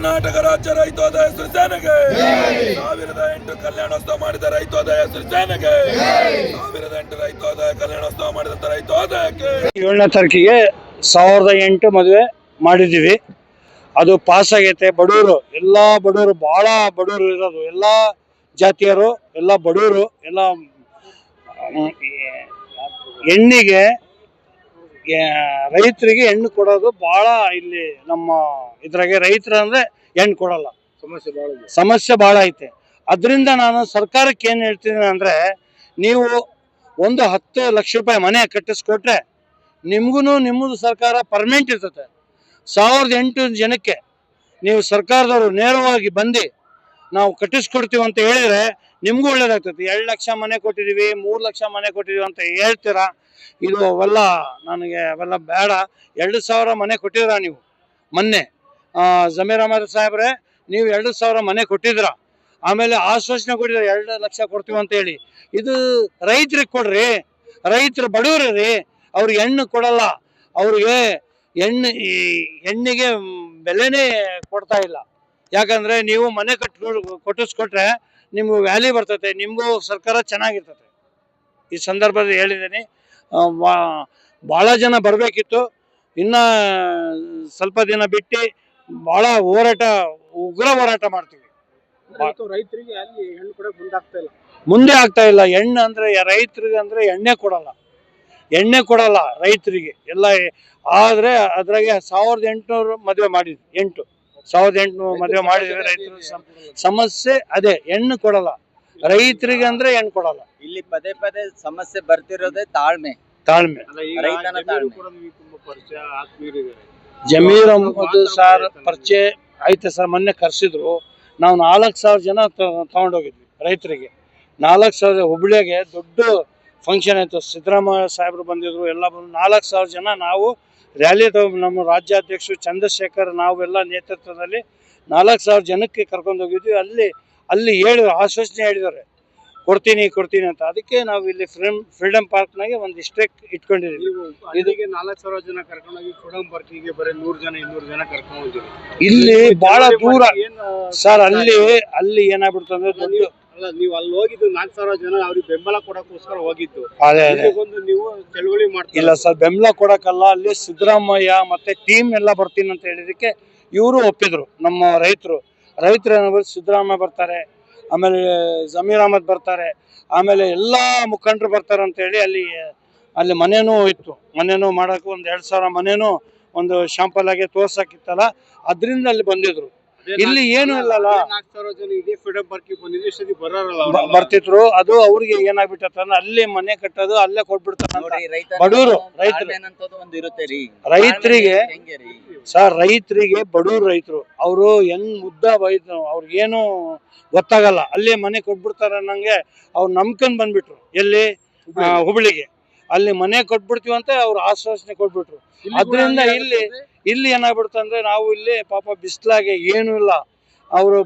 ಕರ್ನಾಟಕ ರಾಜ್ಯ ರೈತೋದಯ ಸೇನೆಗೆ 1008 ಕಲ್ಯಾಣೋತ್ಸವ ಮಾಡಿದ ರೈತೋದಯ ಸೇನೆಗೆ 1008 ರೈತೋದಯ ಕಲ್ಯಾಣೋತ್ಸವ ಮಾಡಿದಂತ ರೈತೋದಯಕ್ಕೆ 7ನೇ ತಾರೀಕಿಗೆ 1008 ಮದುವೆ ಮಾಡಿದ್ದೀವಿ. ಅದು ಪಾಸ್ ಆಗೈತೆ. ಬಡವರು ಎಲ್ಲ ಬಡವರು ಬಹಳ ಬಡವರು ಇರೋದು, ಎಲ್ಲ ಜಾತಿಯರು, ಎಲ್ಲ ಬಡವರು, ಎಲ್ಲ ಹೆಣ್ಣಿಗೆ ರೈತರಿಗೆ ಹೆಣ್ಣು ಕೊಡೋದು ಬಹಳ ಇಲ್ಲಿ ನಮ್ಮ ಇದ್ರಾಗೆ ರೈತರ ಅಂದ್ರೆ ಹೆಣ್ಣು ಕೊಡಲ್ಲ, ಸಮಸ್ಯೆ ಬಹಳ ಐತೆ. ಅದರಿಂದ ನಾನು ಸರ್ಕಾರಕ್ಕೆ ಏನ್ ಹೇಳ್ತೀನಿ ಅಂದ್ರೆ, ನೀವು ಒಂದು 10 ಲಕ್ಷ ರೂಪಾಯಿ ಮನೆ ಕಟ್ಟಿಸ್ಕೊಟ್ರೆ ನಿಮ್ಮದು ಸರ್ಕಾರ ಪರ್ಮನೆಂಟ್ ಇರ್ತದೆ. 1008 ಜನಕ್ಕೆ ನೀವು ಸರ್ಕಾರದವರು ನೇರವಾಗಿ ಬಂದು ನಾವು ಕಟ್ಟಿಸ್ಕೊಡ್ತೀವಿ ಅಂತ ಹೇಳಿದ್ರೆ ನಿಮ್ಗೂ ಒಳ್ಳೇದಾಗ್ತದೆ. 2 ಲಕ್ಷ ಮನೆ ಕೊಟ್ಟಿದೀವಿ, 3 ಲಕ್ಷ ಮನೆ ಕೊಟ್ಟಿದೀವಿ ಅಂತ ಹೇಳ್ತೀರಾ. ಇದು ಅವೆಲ್ಲ ನನಗೆ ಅವೆಲ್ಲ ಬೇಡ. 2,000 ಮನೆ ಕೊಟ್ಟಿದ್ರ ನೀವು ಮೊನ್ನೆ. ಜಮೀರ್ ಅಹಮದ್ ಸಾಹೇಬ್ರೆ, ನೀವು 2,000 ಮನೆ ಕೊಟ್ಟಿದ್ರ. ಆಮೇಲೆ ಆಶ್ವಾಸನೆ ಕೊಟ್ಟಿದ್ರೆ 2 ಲಕ್ಷ ಕೊಡ್ತೀವಿ ಅಂತ ಹೇಳಿ. ಇದು ರೈತರಿಗೆ ಕೊಡ್ರಿ, ರೈತರು ಬಡವ್ರಿ, ಅವ್ರಿಗೆ ಹೆಣ್ಣು ಕೊಡಲ್ಲ. ಅವ್ರಿಗೆ ಹೆಣ್ಣಿಗೆ ಬೆಲೆನೇ ಕೊಡ್ತಾ ಇಲ್ಲ. ಯಾಕಂದ್ರೆ ನೀವು ಮನೆ ಕೊಟ್ಟಿಸ್ಕೊಟ್ರೆ ನಿಮ್ಗೆ ವ್ಯಾಲ್ಯೂ ಬರ್ತೈತೆ, ನಿಮ್ಗೂ ಸರ್ಕಾರ ಚೆನ್ನಾಗಿರ್ತದೆ. ಈ ಸಂದರ್ಭದಲ್ಲಿ ಹೇಳಿದ್ದೀನಿ. ಬಹಳ ಜನ ಬರಬೇಕಿತ್ತು, ಇನ್ನ ಸ್ವಲ್ಪ ದಿನ ಬಿಟ್ಟು ಬಹಳ ಉಗ್ರ ಹೋರಾಟ ಮಾಡ್ತೀವಿ. ರೈತರಿಗೆ ಅಲ್ಲಿ ಹೆಣ್ಣು ಕೊಡಕ್ಕೆ ಮುಂದೆ ಆಗ್ತಾ ಇಲ್ಲ. ಹೆಣ್ಣು ಅಂದ್ರೆ ರೈತರಿಗೆ ಅಂದ್ರೆ ಎಣ್ಣೆ ಕೊಡಲ್ಲ ರೈತರಿಗೆ ಎಲ್ಲ. ಆದ್ರೆ ಅದ್ರಾಗೆ 1800 ಮದುವೆ ಮಾಡಿದ್ವಿ. 1800 ಮದುವೆ ಮಾಡಿದ್ವಿ. ರೈತರು ಸಮಸ್ಯೆ ಅದೇ, ಹೆಣ್ಣು ಕೊಡಲ್ಲ ರೈತರಿಗೆ ಅಂದ್ರೆ ಹೆಣ್ಣು ಕೊಡಲ್ಲ. ಇಲ್ಲಿ ಪದೇ ಪದೇ ಸಮಸ್ಯೆ ಬರ್ತಿರೋದೇ ತಾಳ್ಮೆ. ರೈತನ ತಾಳ್ಮೆ. ಜಮೀರ್ ಅಹಮದ್ ಸರ್ ಪರಿಚಯ ಐತೆ ಸರ್. ಮೊನ್ನೆ ಕರ್ಸಿದ್ರು. ನಾವು 4,000 ಜನ ತಗೊಂಡೋಗಿದ್ವಿ ರೈತರಿಗೆ. 4,000 ಹುಬ್ಳಿಯಾಗೆ ದೊಡ್ಡ ಫಂಕ್ಷನ್ ಆಯ್ತು. ಸಿದ್ದರಾಮಯ್ಯ ಸಾಹೇಬ್ರು ಬಂದಿದ್ರು, ಎಲ್ಲ ಬಂದು 4,000 ಜನ ನಾವು ರ್ಯಾಲಿ ನಮ್ಮ ರಾಜ್ಯಾಧ್ಯಕ್ಷರು ಚಂದ್ರಶೇಖರ್ ನಾವೆಲ್ಲ ನೇತೃತ್ವದಲ್ಲಿ 4,000 ಜನಕ್ಕೆ ಕರ್ಕೊಂಡು ಹೋಗಿದ್ವಿ. ಅಲ್ಲಿ ಆಶ್ವಾಸನೆ ಹೇಳಿದ್ದಾರೆ, ಕೊಡ್ತೀನಿ ಅಂತ. ಅದಕ್ಕೆ ನಾವು ಇಲ್ಲಿ ಫ್ರೀಡಂ ಪಾರ್ಕ್ನಾಗೆ ಒಂದು ಇಷ್ಟೇ ಇಟ್ಕೊಂಡಿದ್ದೀವಿ. ಇದಕ್ಕೆ 4,000 ಜನ ಕರ್ಕೊಂಡೋಗಿ ಫ್ರೀಡಂ ಪಾರ್ಕಿಗೆ ಬರೀ 100 ಜನ 200 ಜನ ಕರ್ಕೊಂಡು ಹೋಗಿದ್ದೀವಿ. ಇಲ್ಲಿ ಬಹಳ ದೂರ ಸರ್. ಅಲ್ಲಿ ಏನಾಗ್ಬಿಡ್ತು ಅಂದ್ರೆ ದೊಡ್ಡ ಅಲ್ಲ, ನೀವು ಅಲ್ಲಿ ಹೋಗಿದ್ದು 4,000 ಜನ ಅವ್ರಿಗೆ ಬೆಂಬಲ ಕೊಡಕ್ಕೋಸ್ಕರ ಹೋಗಿದ್ದು. ಅದೇ ನೀವು ಚಳವಳಿ ಮಾಡ್ತೀವಿ. ಇಲ್ಲ ಸರ್, ಬೆಂಬಲ ಕೊಡಕ್ಕಲ್ಲ. ಅಲ್ಲಿ ಸಿದ್ದರಾಮಯ್ಯ ಮತ್ತೆ ಟೀಮ್ ಎಲ್ಲ ಬರ್ತೀನಿ ಅಂತ ಹೇಳಿದಕ್ಕೆ ಇವರು ಒಪ್ಪಿದ್ರು. ನಮ್ಮ ರೈತರು ಏನಾದ್ರು ಸಿದ್ದರಾಮಯ್ಯ ಬರ್ತಾರೆ, ಆಮೇಲೆ ಜಮೀರ್ ಅಹಮದ್ ಬರ್ತಾರೆ, ಆಮೇಲೆ ಎಲ್ಲಾ ಮುಖಂಡರು ಬರ್ತಾರೆ ಅಂತ ಹೇಳಿ ಅಲ್ಲಿ ಮನೇನೂ ಇತ್ತು. ಮನೇನೂ ಮಾಡಕ್ಕೆ 2,000 ಮನೇನೂ ಒಂದು ಶಾಂಪಲ್ ಆಗಿ ತೋರ್ಸಕ್ಕಿತ್ತಲ್ಲ, ಅದರಿಂದ ಅಲ್ಲಿ ಬಂದಿದ್ರು. ಇಲ್ಲಿ ಏನು ಇಲ್ಲಲ್ಲ, 4,000 ಜನ ಇದೇ ಫ್ರೀಡಂ ಪಾರ್ಕಿಗೆ ಬಂದಿದ್ದು ಬರ್ತಿದ್ರು. ಅದು ಅವ್ರಿಗೆ ಏನಾಗ್ಬಿಟ್ಟಂದ್ರೆ ಅಲ್ಲಿ ಮನೆ ಕಟ್ಟೋದು ಅಲ್ಲೇ ಕೊಟ್ಬಿಡ್ತಾರೆ ಬಡವರು. ರೈತರಿಗೆ ಸರ್, ರೈತರಿಗೆ ಬಡವರು ರೈತರು ಅವರು ಮುದ್ದ ಬೈದ್ರು, ಅವ್ರಿಗೇನು ಗೊತ್ತಾಗಲ್ಲ. ಅಲ್ಲೇ ಮನೆ ಕೊಟ್ಬಿಡ್ತಾರೆ ಅನ್ನಂಗೆ ಅವ್ರು ನಂಬ್ಕೊಂಡ್ ಬಂದ್ಬಿಟ್ರು. ಎಲ್ಲಿ ಹುಬ್ಳಿಗೆ ಅಲ್ಲಿ ಮನೆ ಕೊಟ್ಬಿಡ್ತೀವಿ ಅಂತ ಅವ್ರು ಆಶ್ವಾಸನೆ ಕೊಟ್ಬಿಟ್ರು. ಅದ್ರಿಂದ ಇಲ್ಲಿ ಏನಾಗ್ಬಿಡ್ತು ಅಂದ್ರೆ, ನಾವು ಇಲ್ಲಿ ಪಾಪ ಬಿಸ್ಲಾಗೆ ಏನು ಇಲ್ಲ, ಅವರು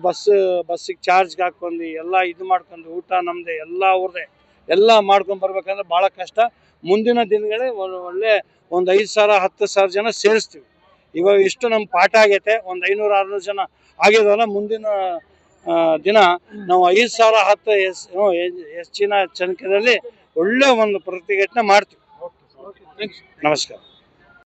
ಬಸ್ಸಿಗೆ ಚಾರ್ಜ್ಗೆ ಹಾಕೊಂಡು ಎಲ್ಲ ಇದು ಮಾಡ್ಕೊಂಡು ಊಟ ನಮ್ದೆ ಎಲ್ಲ ಅವ್ರದೇ ಎಲ್ಲ ಮಾಡ್ಕೊಂಡ್ ಬರ್ಬೇಕಂದ್ರೆ ಬಹಳ ಕಷ್ಟ. ಮುಂದಿನ ದಿನಗಳೇ ಒಳ್ಳೆ ಒಂದು 5,000 10,000 ಜನ ಸೇರಿಸ್ತೀವಿ. ಇವಾಗ ಇಷ್ಟು ನಮ್ ಪಾಠ ಆಗೈತೆ. ಒಂದು 500-600 ಜನ ಆಗಿದವಲ್ಲ. ಮುಂದಿನ ದಿನ ನಾವು 5,000 ಹೆಚ್ಚಿನ ಸಂಖ್ಯೆಯಲ್ಲಿ ಒಳ್ಳೆ ಒಂದು ಪ್ರತಿಭಟನೆ ಮಾಡ್ತೀವಿ. ನಮಸ್ಕಾರ.